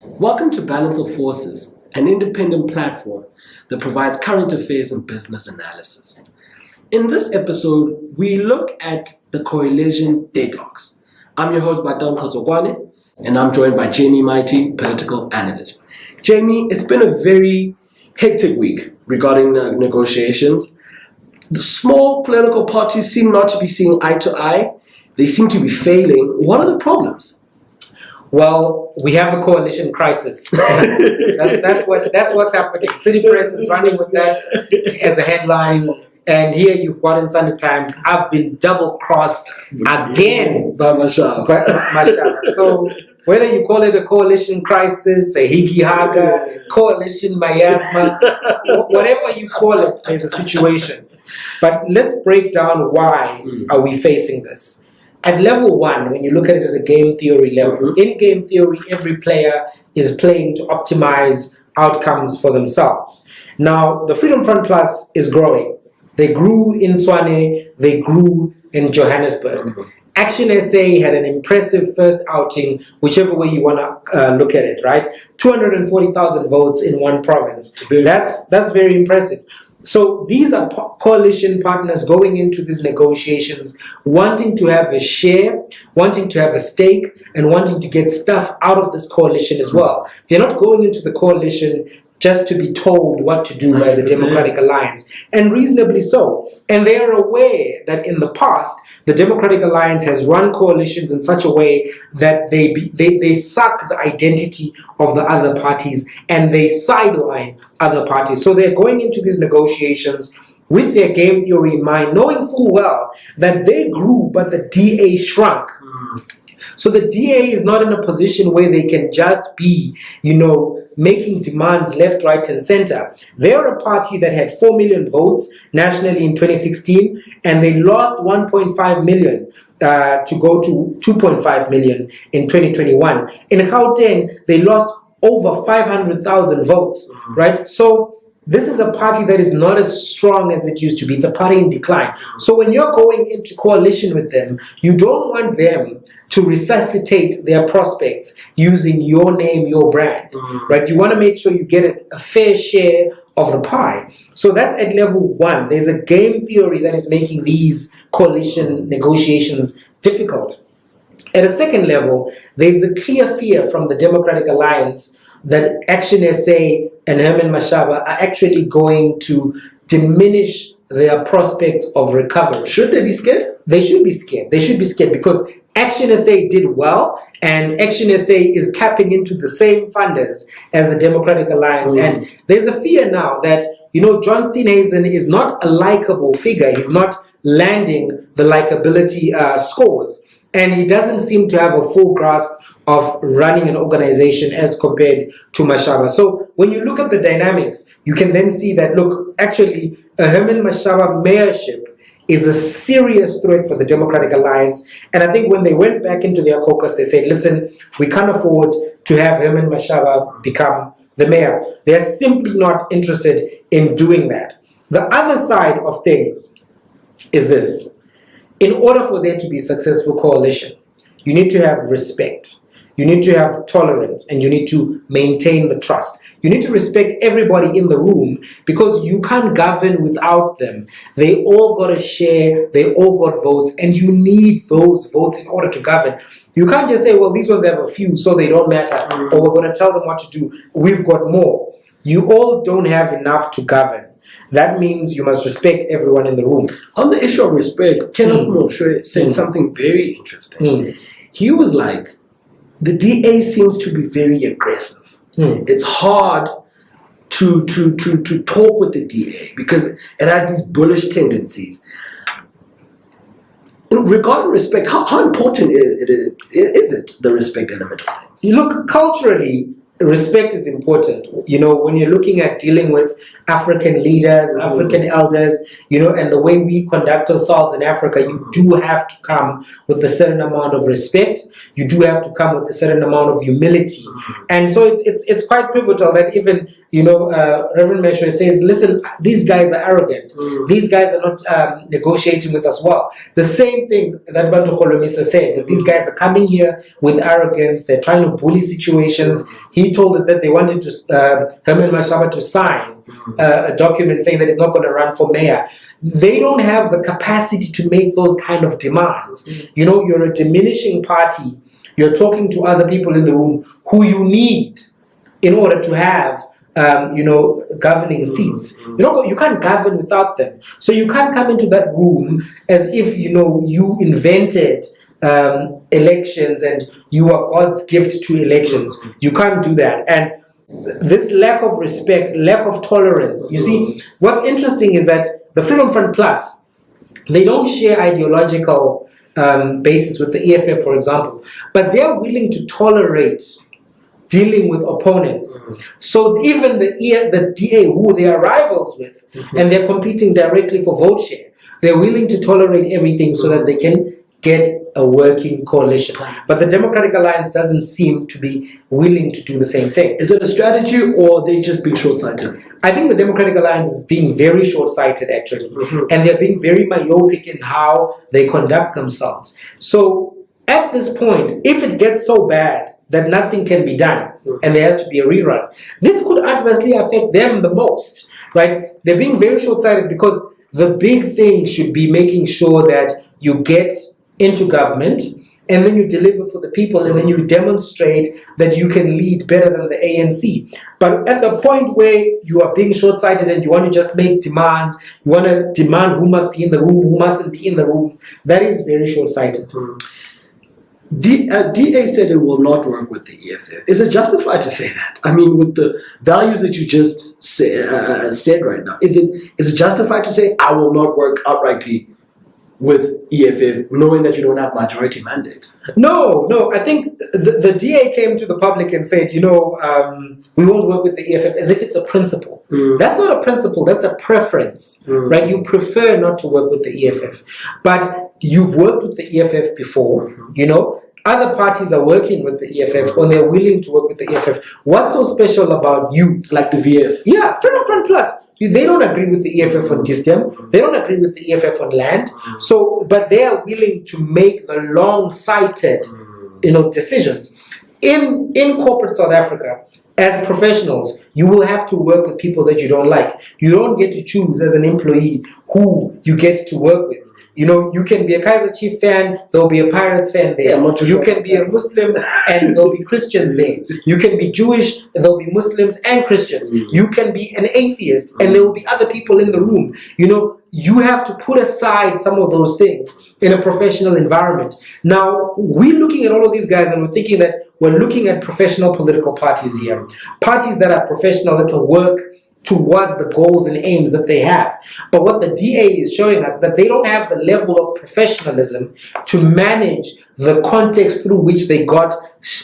Welcome to Balance of Forces, an independent platform that provides current affairs and business analysis. In this episode, we look at the coalition deadlocks. I'm your host, Johannesburg, and I'm joined by Jamie Mighty, political analyst. Jamie, it's been a very hectic week regarding the negotiations. The small political parties seem not to be seeing eye to eye. They seem to be failing. What are the problems? Well, we have a coalition crisis. that's what's happening. City Press is running with that as a headline. And here you've got in Sunday Times, I've been double-crossed again. By Mashaba. So whether you call it a coalition crisis, a Higi Haga, coalition miasma, whatever you call it, there's a situation. But let's break down why are we facing this. At level one, when you look at it at a game theory level, in game theory, every player is playing to optimize outcomes for themselves. Now, the Freedom Front Plus is growing. They grew in Tshwane, they grew in Johannesburg. Action SA had an impressive first outing, whichever way you want to look at it, right? 240,000 votes in one province. That's very impressive. So these are coalition partners going into these negotiations, wanting to have a share, wanting to have a stake, and wanting to get stuff out of this coalition as well. They're not going into the coalition just to be told what to do by the Democratic Alliance, and reasonably so. And they are aware that in the past, the Democratic Alliance has run coalitions in such a way that they suck the identity of the other parties and they sideline other parties. So they're going into these negotiations with their game theory in mind, knowing full well that they grew, but the DA shrunk. So the DA is not in a position where they can just be, making demands left, right, and center. They're a party that had 4 million votes nationally in 2016, and they lost 1.5 million to go to 2.5 million in 2021. In Gauteng, they lost over 500,000 votes, right? So this is a party that is not as strong as it used to be. It's a party in decline. So when you're going into coalition with them, you don't want them to resuscitate their prospects using your name, your brand, right? You want to make sure you get a fair share of the pie. So that's at level one. There's a game theory that is making these coalition negotiations difficult. At a second level, there's a clear fear from the Democratic Alliance that Action SA and Herman Mashaba are actually going to diminish their prospects of recovery. Should they be scared? They should be scared. They should be scared because Action SA did well, and Action SA is tapping into the same funders as the Democratic Alliance. And there's a fear now that, John Steenhuisen is not a likable figure. He's not landing the likability scores. And he doesn't seem to have a full grasp of running an organization as compared to Mashaba. So when you look at the dynamics, you can then see that, look, actually, a Herman Mashaba mayorship is a serious threat for the Democratic Alliance. And I think when they went back into their caucus, they said, listen, we can't afford to have Herman Mashaba become the mayor. They're simply not interested in doing that. The other side of things is this. In order for there to be a successful coalition, you need to have respect. You need to have tolerance, and you need to maintain the trust. You need to respect everybody in the room because you can't govern without them. They all got a share, they all got votes, and you need those votes in order to govern. You can't just say, well, these ones have a few, so they don't matter, or we're going to tell them what to do. We've got more. You all don't have enough to govern. That means you must respect everyone in the room. On the issue of respect, Kenneth Moshe said something very interesting. He was like, the DA seems to be very aggressive. It's hard to talk with the DA because it has these bullish tendencies. Regarding respect, how important is it, the respect element of things? You look, culturally, respect is important. When you're looking at dealing with African leaders, African elders, and the way we conduct ourselves in Africa, you do have to come with a certain amount of respect. You do have to come with a certain amount of humility. And so it's quite pivotal that even, Reverend Mesho says, listen, these guys are arrogant. These guys are not negotiating with us well. The same thing that Bantu Kolomisa said, that these guys are coming here with arrogance. They're trying to bully situations. he told us that they wanted to Herman Mashaba to sign a document saying that he's not going to run for mayor. They don't have the capacity to make those kind of demands. You know, you're a diminishing party. You're talking to other people in the room who you need in order to have governing seats. You can't govern without them. So you can't come into that room as if, you invented elections and you are God's gift to elections. You can't do that. And this lack of respect, lack of tolerance. You see, what's interesting is that the Freedom Front Plus, they don't share ideological basis with the EFF, for example, but they're willing to tolerate dealing with opponents. So even the DA, who they are rivals with, and they're competing directly for vote share, they're willing to tolerate everything so that they can get a working coalition. But the Democratic Alliance doesn't seem to be willing to do the same thing. Is it a strategy or are they just being short-sighted? I think the Democratic Alliance is being very short-sighted, actually. And they're being very myopic in how they conduct themselves. So at this point, if it gets so bad that nothing can be done and there has to be a rerun, this could adversely affect them the most, right? They're being very short-sighted because the big thing should be making sure that you get into government and then you deliver for the people and then you demonstrate that you can lead better than the ANC. But at the point where you are being short-sighted and you want to just make demands, you want to demand who must be in the room, who mustn't be in the room, that is very short-sighted. DA said it will not work with the EFF. Is it justified to say that? I mean, with the values that you just said right now, is it justified to say I will not work outrightly with EFF, knowing that you don't have majority mandate? No. I think the DA came to the public and said, we won't work with the EFF as if it's a principle. That's not a principle, that's a preference, right? You prefer not to work with the EFF. But you've worked with the EFF before, Other parties are working with the EFF or they're willing to work with the EFF. What's so special about you? Like the VF? Yeah, Freedom Front Plus. They don't agree with the EFF on DSTEM. They don't agree with the EFF on land. But they are willing to make the long-sighted, decisions. In corporate South Africa, as professionals, you will have to work with people that you don't like. You don't get to choose as an employee who you get to work with. You can be a Kaiser Chief fan, there'll be a Pirates fan there. You can be a Muslim and there'll be Christians there. You can be Jewish and there'll be Muslims and Christians. You can be an atheist and there will be other people in the room. You have to put aside some of those things in a professional environment. Now, we're looking at all of these guys and we're thinking that we're looking at professional political parties here. Parties that are professional, that can work towards the goals and aims that they have. But what the DA is showing us is that they don't have the level of professionalism to manage the context through which they got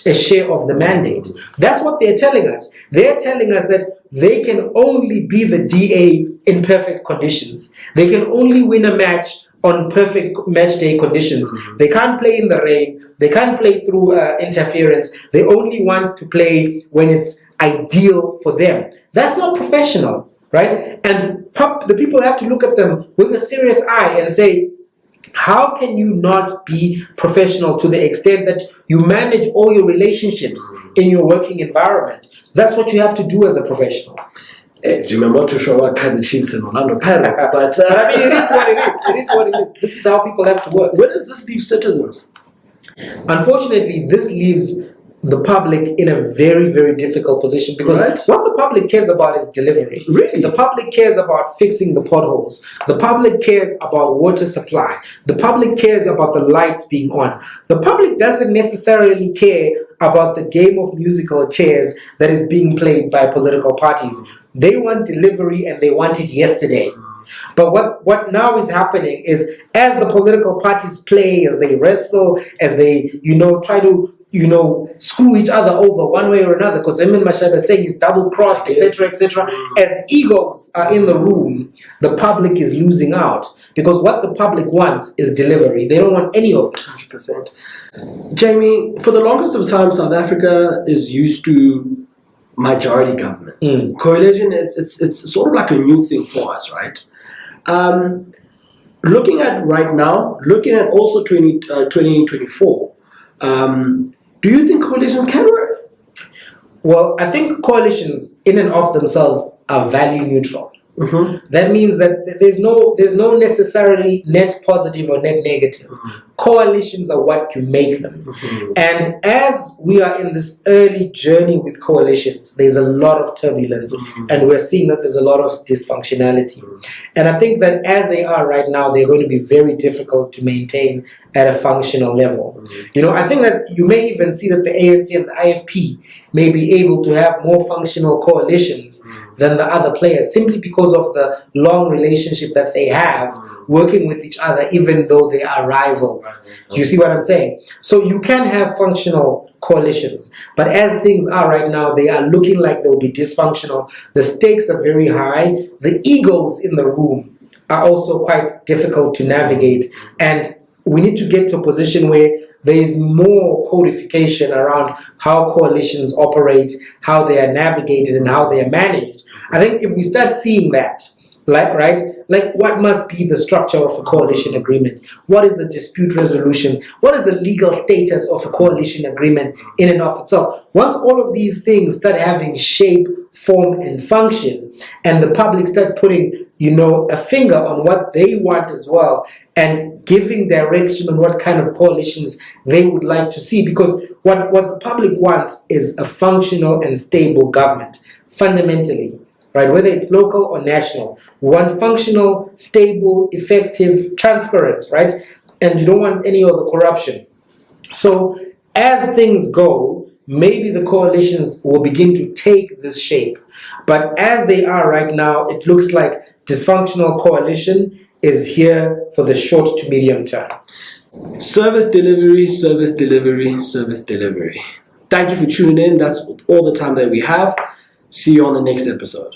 a share of the mandate. That's what they're telling us. They're telling us that they can only be the DA in perfect conditions. They can only win a match on perfect match day conditions. They can't play in the rain. They can't play through interference. They only want to play when it's ideal for them. That's not professional, right? And the people have to look at them with a serious eye and say, how can you not be professional to the extent that you manage all your relationships in your working environment? That's what you have to do as a professional. Do you remember to show our Kaiser Chiefs and Orlando Pirates? But I mean, it is what it is. It is what it is. This is how people have to work. Where does this leave citizens? Unfortunately, this leaves the public in a very, very difficult position because what the public cares about is delivery. Really? The public cares about fixing the potholes. The public cares about water supply. The public cares about the lights being on. The public doesn't necessarily care about the game of musical chairs that is being played by political parties. They want delivery and they want it yesterday. But what now is happening is as the political parties play, as they wrestle, as they, try to, screw each other over one way or another, because Herman Mashaba is saying he's double-crossed, etc., etc. As egos are in the room, the public is losing out. Because what the public wants is delivery. They don't want any of this. 100%. Jamie, for the longest of time, South Africa is used to majority governments. Coalition, it's sort of like a new thing for us, right? Looking at right now, looking at also 2024, do you think coalitions can work? Well, I think coalitions in and of themselves are value neutral. That means that there's no necessarily net positive or net negative. Coalitions are what you make them. And as we are in this early journey with coalitions, there's a lot of turbulence, and we're seeing that there's a lot of dysfunctionality. And I think that as they are right now, they're going to be very difficult to maintain at a functional level. I think that you may even see that the ANC and the IFP may be able to have more functional coalitions than the other players, simply because of the long relationship that they have working with each other, even though they are rivals. Do you see what I'm saying? So you can have functional coalitions, but as things are right now, they are looking like they'll be dysfunctional. The stakes are very high. The egos in the room are also quite difficult to navigate, and we need to get to a position where there is more codification around how coalitions operate, how they are navigated, and how they are managed. I think if we start seeing that, like what must be the structure of a coalition agreement? What is the dispute resolution? What is the legal status of a coalition agreement in and of itself? Once all of these things start having shape, form, and function, and the public starts putting, a finger on what they want as well, and giving direction on what kind of coalitions they would like to see, because what the public wants is a functional and stable government, fundamentally, right? Whether it's local or national, we want functional, stable, effective, transparent, right? And you don't want any of the corruption. So as things go, maybe the coalitions will begin to take this shape. But as they are right now, it looks like dysfunctional coalition is here for the short to medium term. Service delivery, service delivery, service delivery. Thank you for tuning in. That's all the time that we have. See you on the next episode.